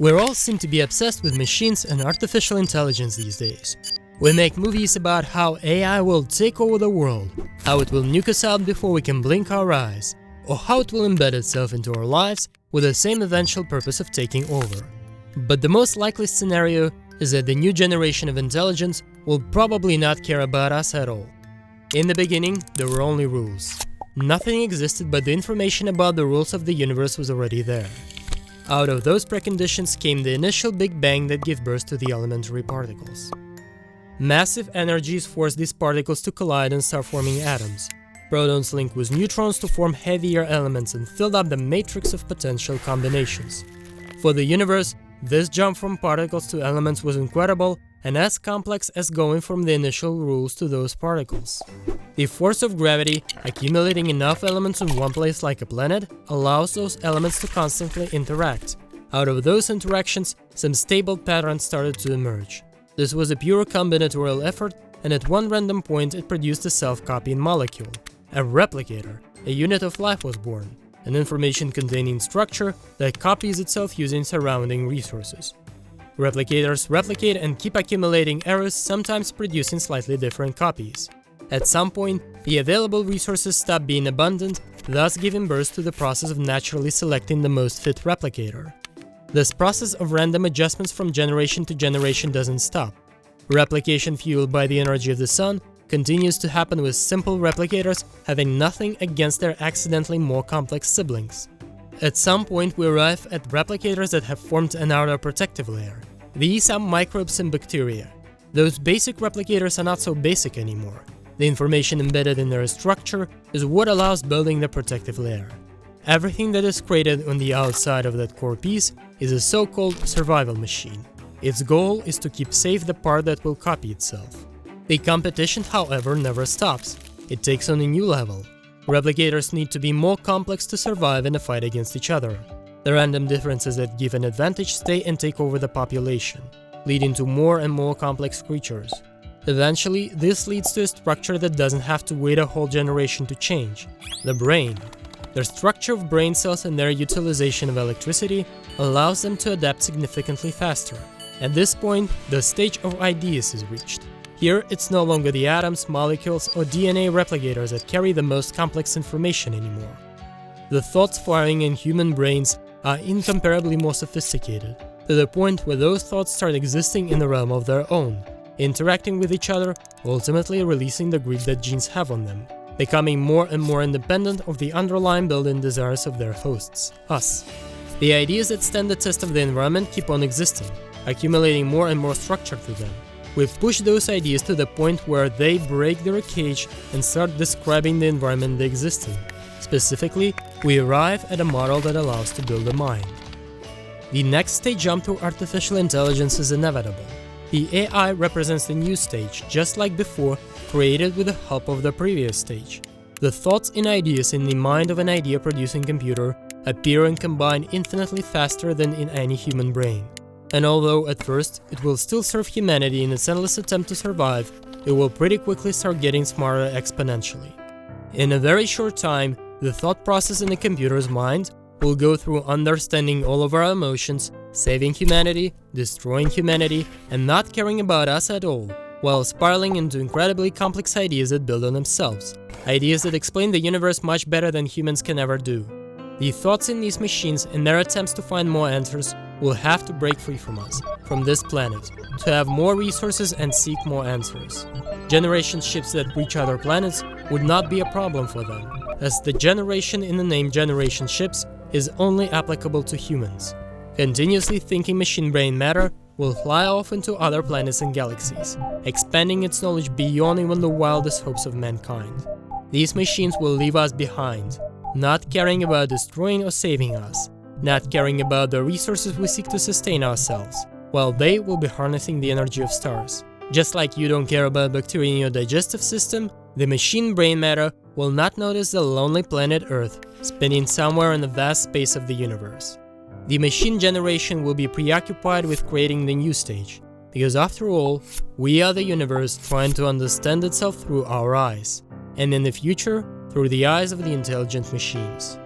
We all seem to be obsessed with machines and artificial intelligence these days. We make movies about how AI will take over the world, how it will nuke us out before we can blink our eyes, or how it will embed itself into our lives with the same eventual purpose of taking over. But the most likely scenario is that the new generation of intelligence will probably not care about us at all. In the beginning, there were only rules. Nothing existed, but the information about the rules of the universe was already there. Out of those preconditions came the initial Big Bang that gave birth to the elementary particles. Massive energies forced these particles to collide and start forming atoms. Protons linked with neutrons to form heavier elements and filled up the matrix of potential combinations. For the universe, this jump from particles to elements was incredible and as complex as going from the initial rules to those particles. The force of gravity, accumulating enough elements in one place like a planet, allows those elements to constantly interact. Out of those interactions, some stable patterns started to emerge. This was a pure combinatorial effort, and at one random point it produced a self-copying molecule. A replicator, a unit of life was born, an information-containing structure that copies itself using surrounding resources. Replicators replicate and keep accumulating errors, sometimes producing slightly different copies. At some point, the available resources stop being abundant, thus giving birth to the process of naturally selecting the most fit replicator. This process of random adjustments from generation to generation doesn't stop. Replication fueled by the energy of the sun continues to happen with simple replicators having nothing against their accidentally more complex siblings. At some point, we arrive at replicators that have formed an outer protective layer. These are microbes and bacteria. Those basic replicators are not so basic anymore. The information embedded in their structure is what allows building the protective layer. Everything that is created on the outside of that core piece is a so-called survival machine. Its goal is to keep safe the part that will copy itself. The competition, however, never stops. It takes on a new level. Replicators need to be more complex to survive in a fight against each other. The random differences that give an advantage stay and take over the population, leading to more and more complex creatures. Eventually, this leads to a structure that doesn't have to wait a whole generation to change: the brain. The structure of brain cells and their utilization of electricity allows them to adapt significantly faster. At this point, the stage of ideas is reached. Here, it's no longer the atoms, molecules, or DNA replicators that carry the most complex information anymore. The thoughts firing in human brains are incomparably more sophisticated, to the point where those thoughts start existing in the realm of their own, interacting with each other, ultimately releasing the grip that genes have on them, becoming more and more independent of the underlying built-in desires of their hosts, us. The ideas that stand the test of the environment keep on existing, accumulating more and more structure to them. We've pushed those ideas to the point where they break their cage and start describing the environment they exist in. Specifically, we arrive at a model that allows to build a mind. The next stage jump to artificial intelligence is inevitable. The AI represents the new stage, just like before, created with the help of the previous stage. The thoughts and ideas in the mind of an idea-producing computer appear and combine infinitely faster than in any human brain. And although at first it will still serve humanity in its endless attempt to survive, it will pretty quickly start getting smarter exponentially. In a very short time, the thought process in a computer's mind will go through understanding all of our emotions, saving humanity, destroying humanity, and not caring about us at all, while spiraling into incredibly complex ideas that build on themselves, ideas that explain the universe much better than humans can ever do. The thoughts in these machines and their attempts to find more answers will have to break free from us, from this planet, to have more resources and seek more answers. Generation ships that reach other planets would not be a problem for them, as the generation in the name generation ships is only applicable to humans. Continuously thinking machine brain matter will fly off into other planets and galaxies, expanding its knowledge beyond even the wildest hopes of mankind. These machines will leave us behind, not caring about destroying or saving us, not caring about the resources we seek to sustain ourselves, while they will be harnessing the energy of stars. Just like you don't care about bacteria in your digestive system, the machine brain matter will not notice the lonely planet Earth spinning somewhere in the vast space of the universe. The machine generation will be preoccupied with creating the new stage, because after all, we are the universe trying to understand itself through our eyes, and in the future, through the eyes of the intelligent machines.